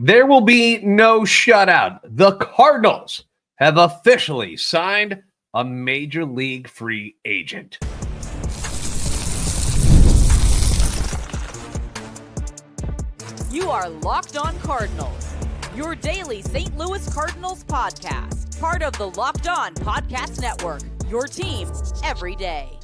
There will be no shutout. The Cardinals have officially signed a major league free agent. You are Locked On Cardinals, your daily St. Louis Cardinals podcast, part of the Locked On Podcast Network, your team every day.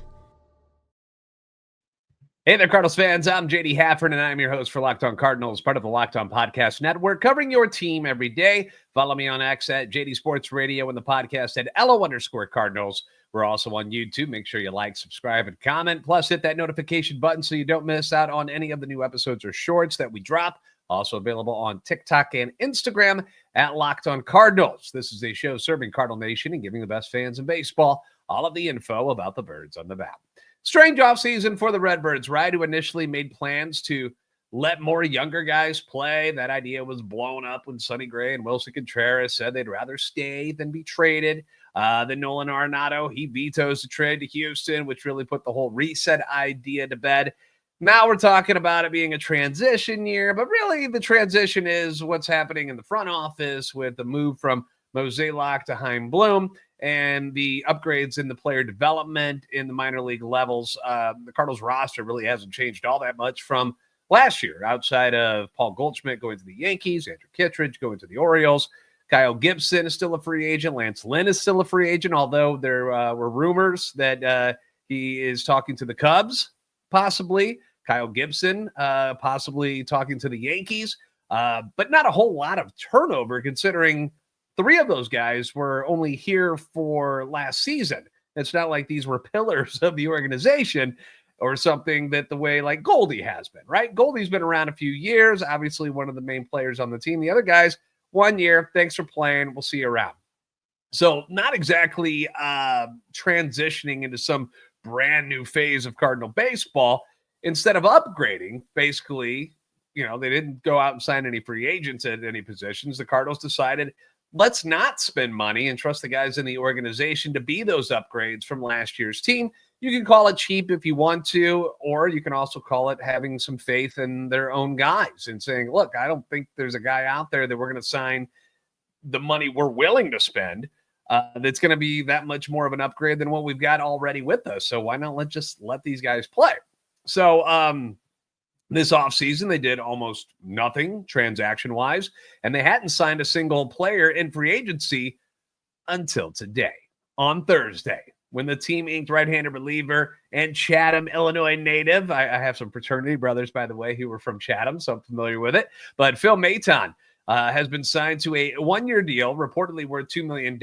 Hey there, Cardinals fans. I'm JD Hafford, and I'm your host for Locked On Cardinals, part of the Locked On Podcast Network, covering your team every day. Follow me on X at JD Sports Radio and the podcast at LO_Cardinals. We're also on YouTube. Make sure you like, subscribe, and comment. Plus, hit that notification button so you don't miss out on any of the new episodes or shorts that we drop. Also available on TikTok and Instagram at Locked On Cardinals. This is a show serving Cardinal Nation and giving the best fans in baseball all of the info about the birds on the mound. Strange offseason for the Redbirds, right? Who initially made plans to let more younger guys play. That idea was blown up when Sonny Gray and Wilson Contreras said they'd rather stay than be traded. Then Nolan Arenado, he vetoes the trade to Houston, which really put the whole reset idea to bed. Now we're talking about it being a transition year, but really the transition is what's happening in the front office with the move from Mozeliak to Chaim Bloom and the upgrades in the player development in the minor league levels. The Cardinals roster really hasn't changed all that much from last year, outside of Paul Goldschmidt going to the Yankees, Andrew Kittredge going to the Orioles. Kyle Gibson is still a free agent. Lance Lynn is still a free agent, although there were rumors that he is talking to the Cubs, possibly. Kyle Gibson possibly talking to the Yankees, but not a whole lot of turnover considering three of those guys were only here for last season. It's not like these were pillars of the organization or something that the way like Goldie has been, right? Goldie's been around a few years, obviously one of the main players on the team. The other guys, 1 year, thanks for playing. We'll see you around. So not exactly transitioning into some brand new phase of Cardinal baseball. Instead of upgrading, basically, they didn't go out and sign any free agents at any positions. The Cardinals decided, let's not spend money and trust the guys in the organization to be those upgrades from last year's team. You can call it cheap if you want to, or you can also call it having some faith in their own guys and saying, look, I don't think there's a guy out there that we're going to sign the money we're willing to spend that's going to be that much more of an upgrade than what we've got already with us. So why not let these guys play? So this offseason, they did almost nothing transaction-wise, and they hadn't signed a single player in free agency until today, on Thursday, when the team inked right-handed reliever and Chatham, Illinois native. I have some fraternity brothers, by the way, who were from Chatham, so I'm familiar with it. But Phil Maton has been signed to a one-year deal, reportedly worth $2 million,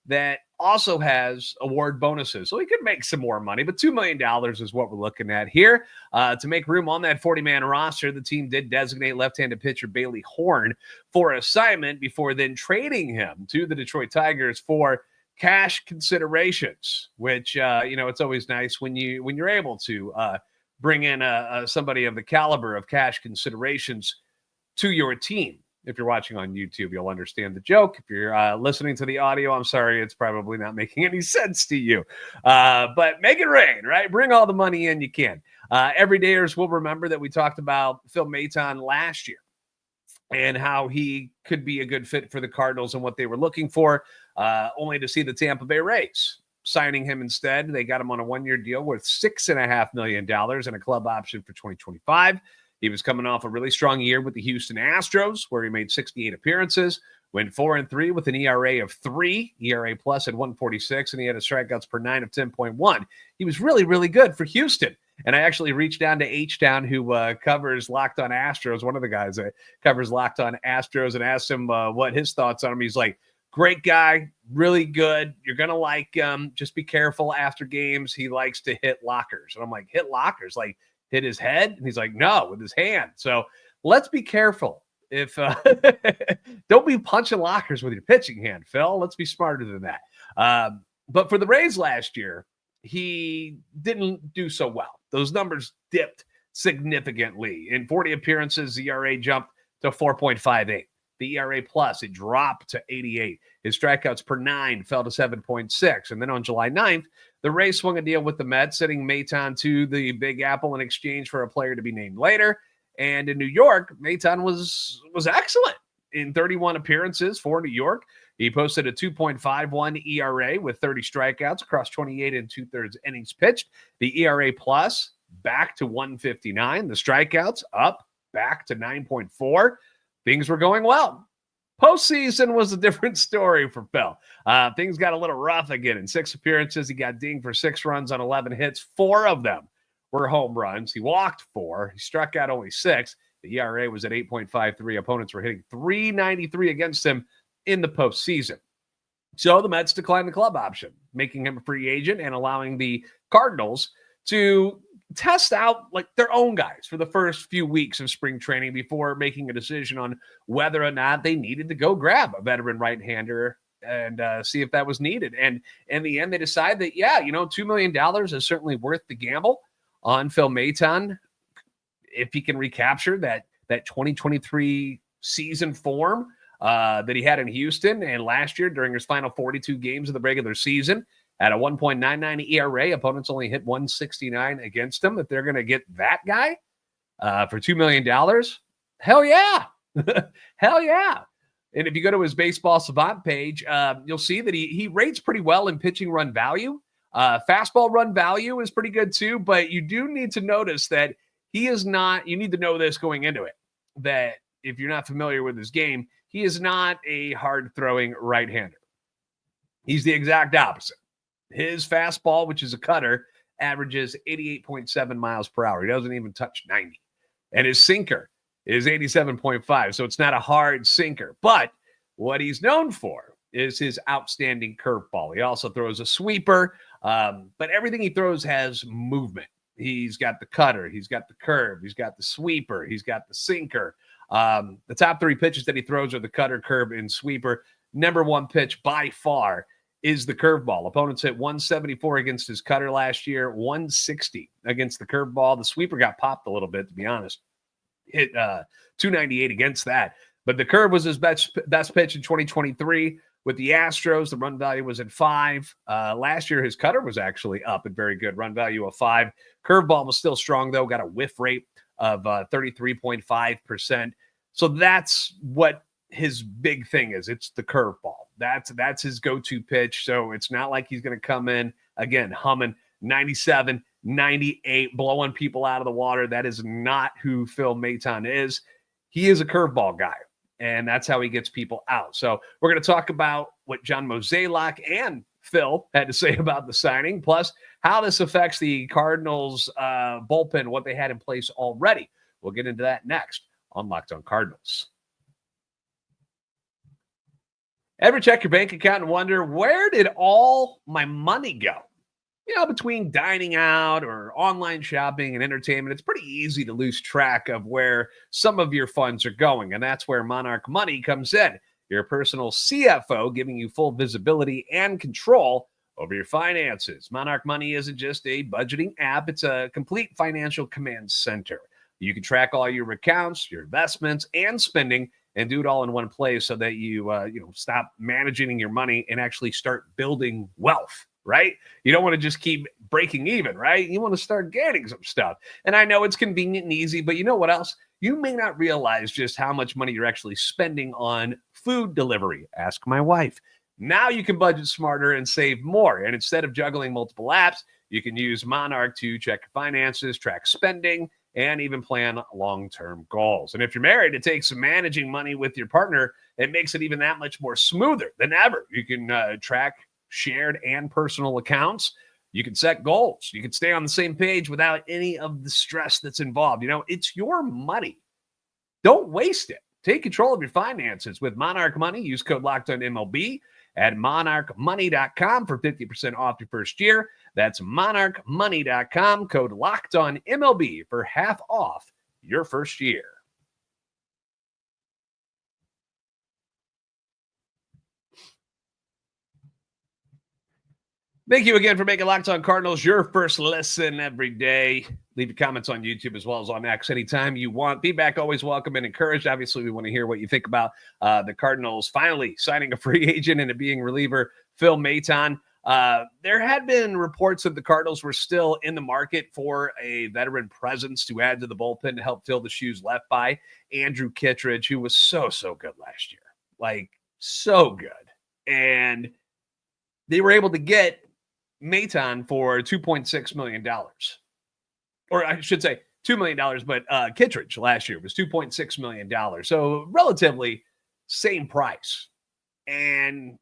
that also has award bonuses. So he could make some more money, but $2 million is what we're looking at here. To make room on that 40-man roster, the team did designate left-handed pitcher Bailey Horn for assignment before then trading him to the Detroit Tigers for cash considerations, which, it's always nice when you're able to bring in somebody of the caliber of cash considerations to your team. If you're watching on YouTube, you'll understand the joke. If you're listening to the audio, I'm sorry, it's probably not making any sense to you. But make it rain, right? Bring all the money in you can. Everydayers will remember that we talked about Phil Maton last year and how he could be a good fit for the Cardinals and what they were looking for, only to see the Tampa Bay Rays signing him instead. They got him on a one-year deal worth $6.5 million and a club option for 2025. He was coming off a really strong year with the Houston Astros, where he made 68 appearances, went 4-3 with an ERA of 3, ERA plus at 146, and he had a strikeouts per 9 of 10.1. He was really, really good for Houston. And I actually reached down to H-Town, who covers Locked On Astros, one of the guys that covers Locked On Astros, and asked him what his thoughts on him. He's like, great guy, really good. You're going to like him. Just be careful after games. He likes to hit lockers. And I'm like, hit lockers? Like, hit his head? And he's like, no, with his hand. So let's be careful. If don't be punching lockers with your pitching hand, Phil. Let's be smarter than that. But for the Rays last year, he didn't do so well. Those numbers dipped significantly. In 40 appearances, the ERA jumped to 4.58. The ERA plus, it dropped to 88. His strikeouts per 9 fell to 7.6. And then on July 9th, the Rays swung a deal with the Mets, sending Maton to the Big Apple in exchange for a player to be named later. And in New York, Maton was excellent in 31 appearances for New York. He posted a 2.51 ERA with 30 strikeouts across 28 and 2/3 innings pitched. The ERA plus back to 159. The strikeouts up back to 9.4. Things were going well. Postseason was a different story for Phil. Things got a little rough again. In 6 appearances, he got dinged for 6 runs on 11 hits. 4 of them were home runs. He walked 4. He struck out only 6. The ERA was at 8.53. Opponents were hitting .393 against him in the postseason. So the Mets declined the club option, making him a free agent and allowing the Cardinals to test out like their own guys for the first few weeks of spring training before making a decision on whether or not they needed to go grab a veteran right-hander and see if that was needed. And in the end, they decided that, yeah, $2 million is certainly worth the gamble on Phil Maton if he can recapture that 2023 season form that he had in Houston and last year during his final 42 games of the regular season. At a 1.99 ERA, opponents only hit 169 against him. If they're going to get that guy for $2 million, hell yeah. Hell yeah. And if you go to his Baseball Savant page, you'll see that he rates pretty well in pitching run value. Fastball run value is pretty good too, but you do need to notice that he is not, you need to know this going into it, that if you're not familiar with his game, he is not a hard-throwing right-hander. He's the exact opposite. His fastball, which is a cutter, averages 88.7 miles per hour. He doesn't even touch 90. And his sinker is 87.5. So it's not a hard sinker. But what he's known for is his outstanding curveball. He also throws a sweeper, but everything he throws has movement. He's got the cutter. He's got the curve. He's got the sweeper. He's got the sinker. The top 3 pitches that he throws are the cutter, curve, and sweeper. Number 1 pitch by far is the curveball. Opponents hit 174 against his cutter last year, 160 against the curveball. The sweeper got popped a little bit, to be honest. Hit 298 against that. But the curve was his best pitch in 2023. With the Astros, the run value was at 5. Last year, his cutter was actually up at very good run value of 5. Curveball was still strong, though. Got a whiff rate of 33.5%. So that's what his big thing is. It's the curveball. That's his go-to pitch. So it's not like he's going to come in, again, humming 97, 98, blowing people out of the water. That is not who Phil Maton is. He is a curveball guy, and that's how he gets people out. So we're going to talk about what John Mozeliak and Phil had to say about the signing, plus how this affects the Cardinals bullpen, what they had in place already. We'll get into that next on Locked On Cardinals. Ever check your bank account and wonder, where did all my money go? Between dining out or online shopping and entertainment, it's pretty easy to lose track of where some of your funds are going. And that's where Monarch Money comes in. Your personal CFO, giving you full visibility and control over your finances. Monarch Money isn't just a budgeting app. It's a complete financial command center. You can track all your accounts, your investments, and spending, and do it all in one place so that you stop managing your money and actually start building wealth, right? You don't want to just keep breaking even, right? You want to start gaining some stuff. And I know it's convenient and easy, but you know what else? You may not realize just how much money you're actually spending on food delivery. Ask my wife. Now you can budget smarter and save more. And instead of juggling multiple apps, you can use Monarch to check your finances, track spending, and even plan long-term goals. And if you're married, it takes managing money with your partner. It makes it even that much more smoother than ever. You can track shared and personal accounts. You can set goals. You can stay on the same page without any of the stress that's involved. It's your money. Don't waste it. Take control of your finances with Monarch Money. Use code LOCKEDONMLB at monarchmoney.com for 50% off your first year. That's monarchmoney.com, code LOCKEDONMLB for half off your first year. Thank you again for making Locked On Cardinals your first listen every day. Leave your comments on YouTube as well as on X anytime you want. Feedback always welcome and encouraged. Obviously, we want to hear what you think about the Cardinals finally signing a free agent and it being reliever Phil Maton. There had been reports that the Cardinals were still in the market for a veteran presence to add to the bullpen to help fill the shoes left by Andrew Kittredge, who was so good last year. Like, so good. And they were able to get Maton for $2.6 million. Or I should say $2 million, but Kittredge last year was $2.6 million. So relatively same price. And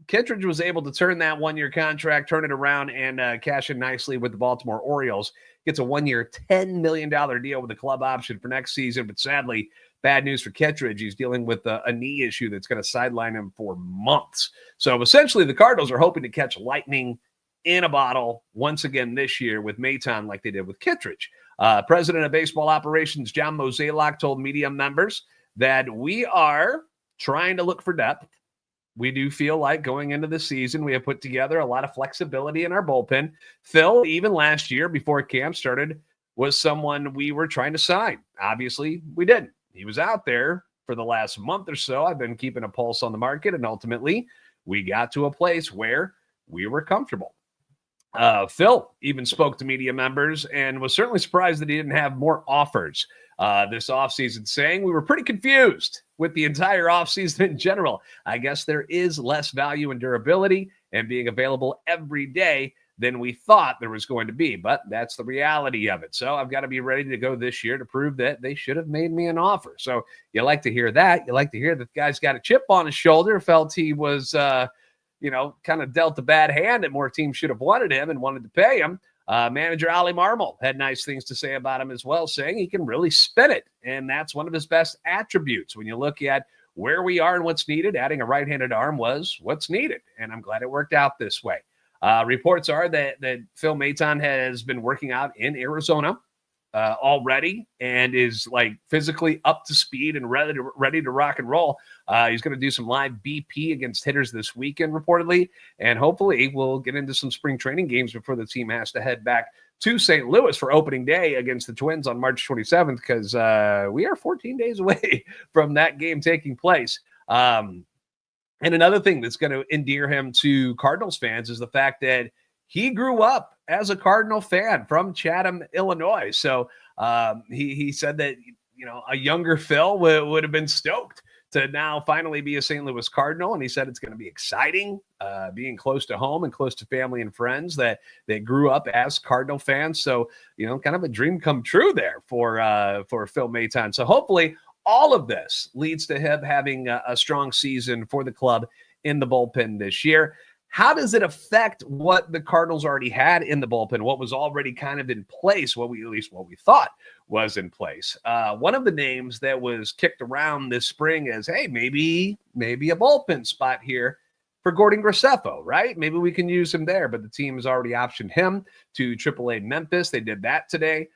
Kittredge was able to turn that one-year contract, turn it around, and cash in nicely with the Baltimore Orioles. Gets a one-year, $10 million deal with a club option for next season. But sadly, bad news for Kittredge. He's dealing with a knee issue that's going to sideline him for months. So essentially, the Cardinals are hoping to catch lightning in a bottle once again this year with Maton like they did with Kittredge. President of Baseball Operations John Mozeliak told media members that we are trying to look for depth. We do feel like going into the season, we have put together a lot of flexibility in our bullpen. Phil, even last year before camp started, was someone we were trying to sign. Obviously, we didn't. He was out there for the last month or so. I've been keeping a pulse on the market, and ultimately, we got to a place where we were comfortable. Phil even spoke to media members and was certainly surprised that he didn't have more offers this offseason, saying we were pretty confused with the entire offseason in general. I guess there is less value and durability and being available every day than we thought there was going to be, but that's the reality of it. So I've got to be ready to go this year to prove that they should have made me an offer. So you like to hear that. You like to hear that the guy's got a chip on his shoulder, felt he was kind of dealt a bad hand and more teams should have wanted him and wanted to pay him. Manager Ali Marmol had nice things to say about him as well, saying he can really spin it. And that's one of his best attributes. When you look at where we are and what's needed, adding a right-handed arm was what's needed. And I'm glad it worked out this way. Reports are that Phil Maton has been working out in Arizona already and is like physically up to speed and ready to rock and roll. He's going to do some live BP against hitters this weekend, reportedly, and hopefully we'll get into some spring training games before the team has to head back to St. Louis for opening day against the Twins on March 27th, because we are 14 days away from that game taking place. And another thing that's going to endear him to Cardinals fans is the fact that he grew up as a Cardinal fan from Chatham, Illinois. So he said that, a younger Phil would have been stoked to now finally be a St. Louis Cardinal. And he said it's going to be exciting being close to home and close to family and friends that grew up as Cardinal fans. So, kind of a dream come true there for Phil Maton. So hopefully all of this leads to him having a strong season for the club in the bullpen this year. How does it affect what the Cardinals already had in the bullpen, what was already kind of in place, what we thought was in place? One of the names that was kicked around this spring is, hey, maybe a bullpen spot here for Gordon Graceffo, right? Maybe we can use him there, but the team has already optioned him to AAA Memphis. They did that today,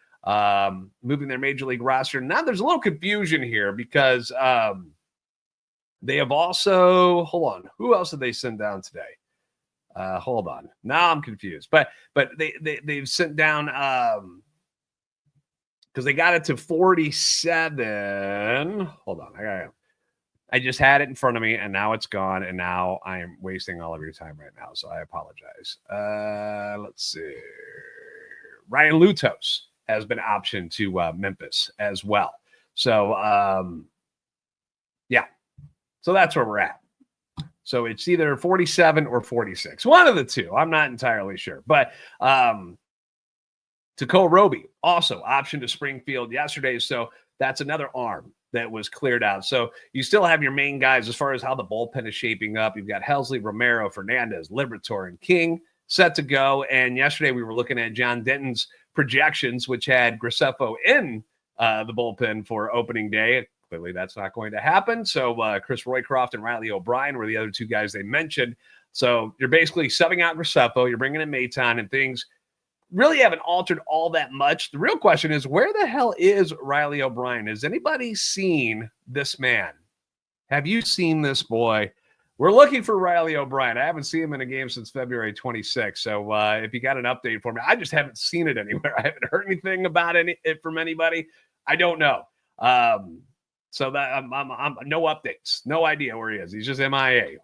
moving their major league roster. Now there's a little confusion here because they have also, hold on, who else did they send down today? Hold on. Now I'm confused. But they've sent down because they got it to 47. Hold on. I just had it in front of me and now it's gone. And now I am wasting all of your time right now. So I apologize. Let's see. Ryan Lutos has been optioned to Memphis as well. So yeah. So that's where we're at. So it's either 47 or 46. One of the two. I'm not entirely sure. But Takeo Roby, also optioned to Springfield yesterday. So that's another arm that was cleared out. So you still have your main guys as far as how the bullpen is shaping up. You've got Helsley, Romero, Fernandez, Liberatore, and King set to go. And yesterday we were looking at John Denton's projections, which had Graceffo in the bullpen for opening day. Clearly, that's not going to happen. So Chris Roycroft and Riley O'Brien were the other two guys they mentioned. So you're basically subbing out Graceffo, you're bringing in Maton, and things really haven't altered all that much. The real question is, where the hell is Riley O'Brien? Has anybody seen this man? Have you seen this boy? We're looking for Riley O'Brien. I haven't seen him in a game since February 26th. So if you got an update for me, I just haven't seen it anywhere. I haven't heard anything about it from anybody. I don't know. So that I'm no updates, no idea where he is. He's just MIA.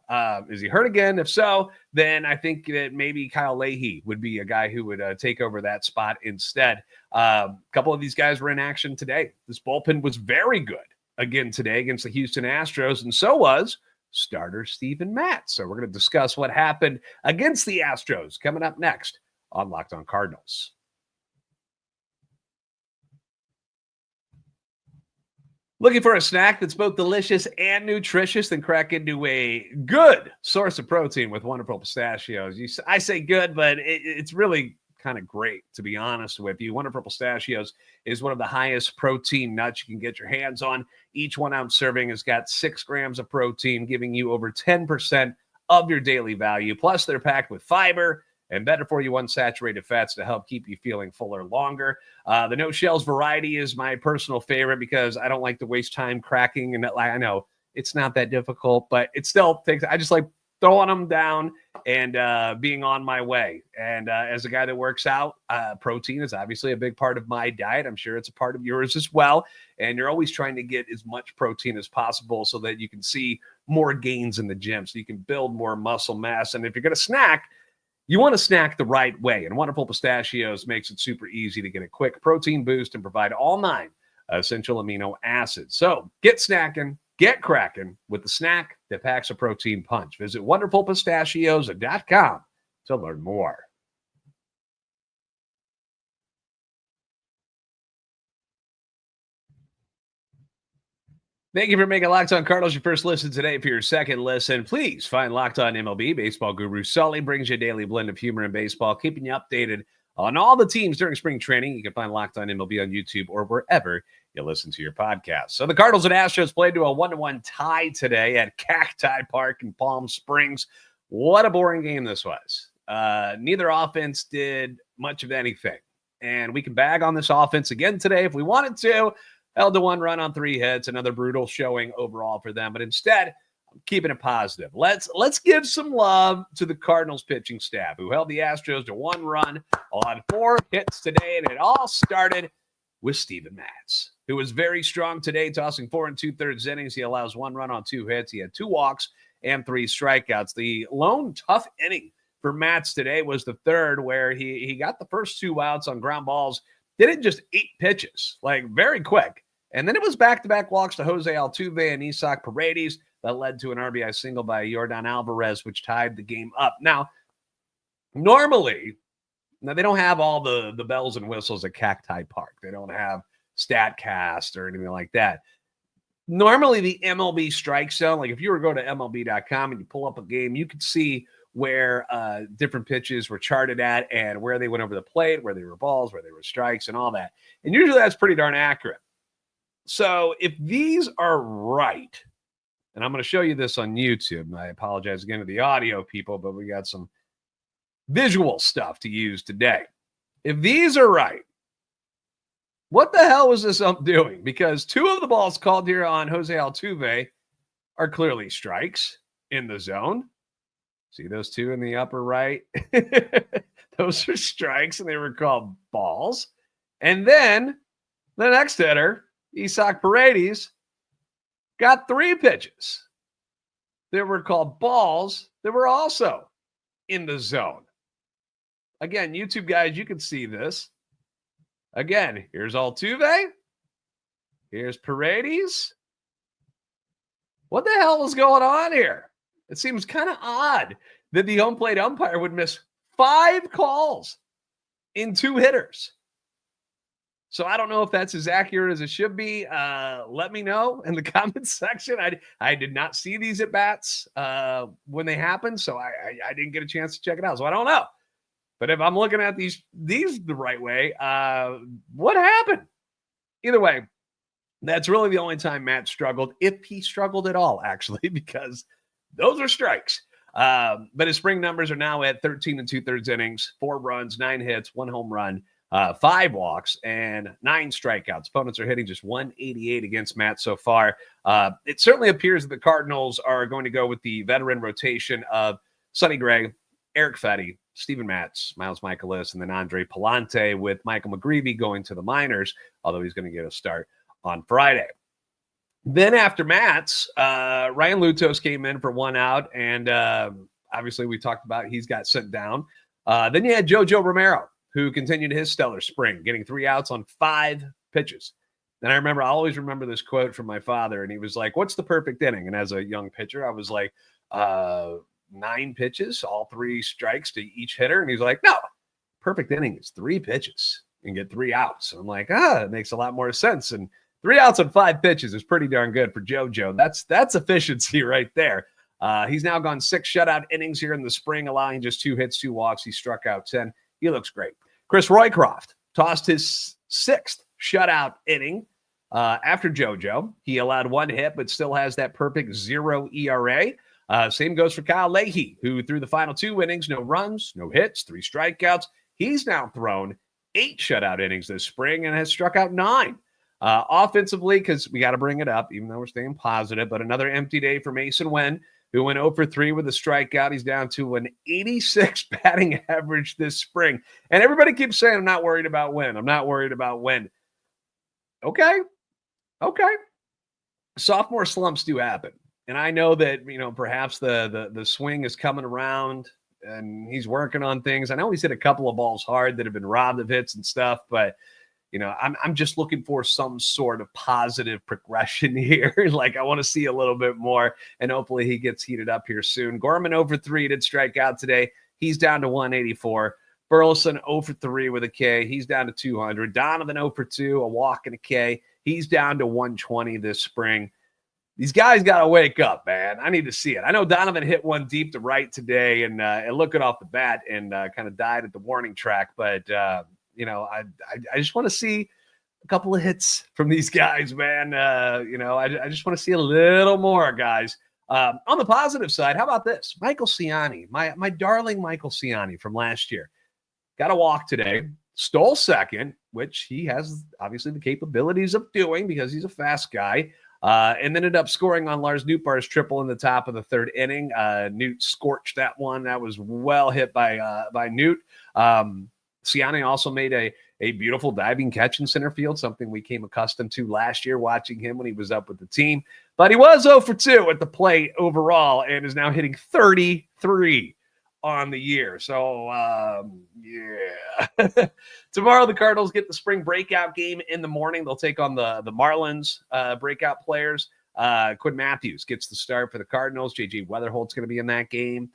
Is he hurt again? If so, then I think that maybe Kyle Leahy would be a guy who would take over that spot instead. A couple of these guys were in action today. This bullpen was very good again today against the Houston Astros, and so was starter Steven Matz. So we're going to discuss what happened against the Astros coming up next on Locked On Cardinals. Looking for a snack that's both delicious and nutritious? Then crack into a good source of protein with wonderful pistachios. I say good, but it's really kind of great, to be honest with you. Wonderful Pistachios is one of the highest protein nuts you can get your hands on. Each 1 ounce serving has got 6 grams of protein, giving you over 10% of your daily value. Plus, they're packed with fiber and better for you unsaturated fats to help keep you feeling fuller longer. The no shells variety is my personal favorite because I don't like to waste time cracking. And I know it's not that difficult, but it still takes, I just like throwing them down and being on my way. And as a guy that works out, protein is obviously a big part of my diet. I'm sure it's a part of yours as well. And you're always trying to get as much protein as possible so that you can see more gains in the gym, so you can build more muscle mass. And if you're going to snack, you want to snack the right way, and Wonderful Pistachios makes it super easy to get a quick protein boost and provide all 9 essential amino acids. So get snacking, get cracking with the snack that packs a protein punch. Visit wonderfulpistachios.com to learn more. Thank you for making Locked On Cardinals your first listen today. For your second listen, please find Locked On MLB. Baseball guru Sully brings you a daily blend of humor and baseball, keeping you updated on all the teams during spring training. You can find Locked On MLB on YouTube or wherever you listen to your podcast. So the Cardinals and Astros played to a 1-1 tie today at Cacti Park in Palm Springs. What a boring game this was. Neither offense did much of anything. And we can bag on this offense again today if we wanted to. Held to 1 run on 3 hits, another brutal showing overall for them. But instead, I'm keeping it positive. Let's give some love to the Cardinals pitching staff, who held the Astros to 1 run on 4 hits today. And it all started with Steven Matz, who was very strong today, tossing 4 2/3 innings. He allows 1 run on 2 hits. He had 2 walks and 3 strikeouts. The lone tough inning for Matz today was the third, where he got the first 2 outs on ground balls. Did it just 8 pitches, like very quick. And then it was back-to-back walks to Jose Altuve and Isaac Paredes that led to an RBI single by Yordan Alvarez, which tied the game up. Now, normally, they don't have all the bells and whistles at Cacti Park. They don't have StatCast or anything like that. Normally, the MLB strike zone, like if you were to go to MLB.com and you pull up a game, you could see where different pitches were charted at and where they went over the plate, where they were balls, where they were strikes, and all that. And usually that's pretty darn accurate. So if these are right, and I'm going to show you this on YouTube, and I apologize again to the audio people, but we got some visual stuff to use today. If these are right, what the hell was this ump doing? Because 2 of the balls called here on Jose Altuve are clearly strikes in the zone. See those 2 in the upper right? Those are strikes, and they were called balls. And then the next hitter, Isaac Paredes, got 3 pitches. They were called balls. They were also in the zone. Again, YouTube guys, you can see this. Again, here's Altuve. Here's Paredes. What the hell is going on here? It seems kind of odd that the home plate umpire would miss 5 calls in 2 hitters. So I don't know if that's as accurate as it should be. Let me know in the comments section. I did not see these at-bats when they happened, so I didn't get a chance to check it out. So I don't know. But if I'm looking at these the right way, what happened? Either way, that's really the only time Matt struggled, if he struggled at all, actually, because those are strikes. But his spring numbers are now at 13 2/3 innings, 4 runs, 9 hits, 1 home run, 5 walks, and 9 strikeouts. Opponents are hitting just 188 against Matt so far. It certainly appears that the Cardinals are going to go with the veteran rotation of Sonny Gray, Eric Fetty, Steven Matz, Miles Michaelis, and then Andre Palante, with Michael McGreevy going to the minors, although he's going to get a start on Friday. Then after Matz, Ryan Lutos came in for 1 out, and obviously we talked about he's got sent down. Then you had JoJo Romero, who continued his stellar spring, getting 3 outs on 5 pitches. And I always remember this quote from my father, and he was like, "What's the perfect inning?" And as a young pitcher, I was like, 9 pitches, all 3 strikes to each hitter. And he's like, "No, perfect inning is 3 pitches and get 3 outs." And I'm like, it makes a lot more sense. And 3 outs on 5 pitches is pretty darn good for JoJo. That's efficiency right there. He's now gone 6 shutout innings here in the spring, allowing just 2 hits, 2 walks. He struck out 10. He looks great. Chris Roycroft tossed his 6th shutout inning after JoJo. He allowed 1 hit, but still has that perfect 0 ERA. Same goes for Kyle Leahy, who threw the final 2 innings, no runs, no hits, 3 strikeouts. He's now thrown 8 shutout innings this spring and has struck out 9. Offensively, because we got to bring it up, even though we're staying positive, but another empty day for Mason Wen, who went 0 for 3 with a strikeout. He's down to an 86 batting average this spring. And everybody keeps saying, I'm not worried about Wen. I'm not worried about Wen. Okay. Sophomore slumps do happen. And I know that, perhaps the swing is coming around and he's working on things. I know he's hit a couple of balls hard that have been robbed of hits and stuff, but I'm just looking for some sort of positive progression here. Like, I want to see a little bit more, and hopefully he gets heated up here soon. Gorman 0 for 3 did strike out today. He's down to 184. Burleson 0 for 3 with a K. He's down to 200. Donovan 0 for 2, a walk and a K. He's down to 120 this spring. These guys got to wake up, man. I need to see it. I know Donovan hit one deep to right today and looking off the bat and kind of died at the warning track, but I just want to see a couple of hits from these guys, man. I just want to see a little more, guys. On the positive side, how about this? Michael Ciani, my darling Michael Ciani from last year, got a walk today, stole second, which he has obviously the capabilities of doing because he's a fast guy, and then ended up scoring on Lars Nootbaar's triple in the top of the 3rd inning. Newt scorched that one. That was well hit by Newt. Ciani also made a beautiful diving catch in center field, something we came accustomed to last year watching him when he was up with the team. But he was 0 for 2 at the plate overall and is now hitting 33 on the year. So, yeah. Tomorrow, the Cardinals get the spring breakout game in the morning. They'll take on the Marlins breakout players. Quinn Matthews gets the start for the Cardinals. J.J. Weatherholt's going to be in that game.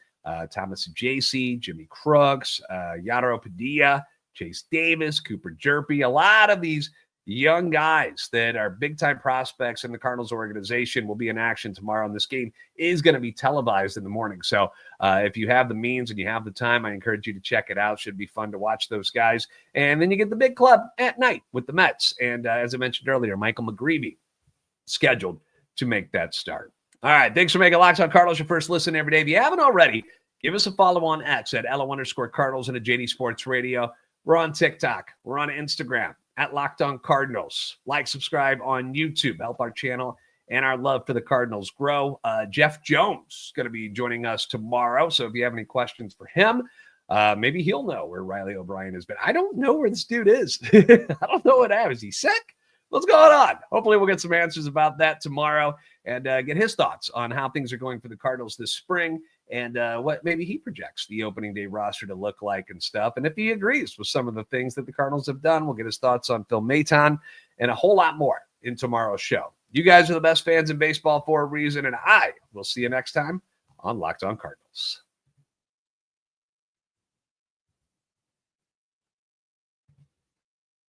Thomas J.C., Jimmy Crooks, Yadro Padilla, Chase Davis, Cooper Jerpy, a lot of these young guys that are big-time prospects in the Cardinals organization will be in action tomorrow, and this game is going to be televised in the morning. So if you have the means and you have the time, I encourage you to check it out. Should be fun to watch those guys. And then you get the big club at night with the Mets. And as I mentioned earlier, Michael McGreevy scheduled to make that start. All right, thanks for making Locked On Cardinals your first listen every day. If you haven't already, give us a follow on X at @LO_Cardinals and at JD Sports Radio. We're on TikTok. We're on Instagram at Locked On Cardinals. Like, subscribe on YouTube. Help our channel and our love for the Cardinals grow. Jeff Jones is going to be joining us tomorrow. So if you have any questions for him, maybe he'll know where Riley O'Brien has been. I don't know where this dude is. I don't know what happened. Is he sick? What's going on? Hopefully we'll get some answers about that tomorrow and get his thoughts on how things are going for the Cardinals this spring and what maybe he projects the opening day roster to look like and stuff. And if he agrees with some of the things that the Cardinals have done, we'll get his thoughts on Phil Maton and a whole lot more in tomorrow's show. You guys are the best fans in baseball for a reason, and I will see you next time on Locked On Cardinals.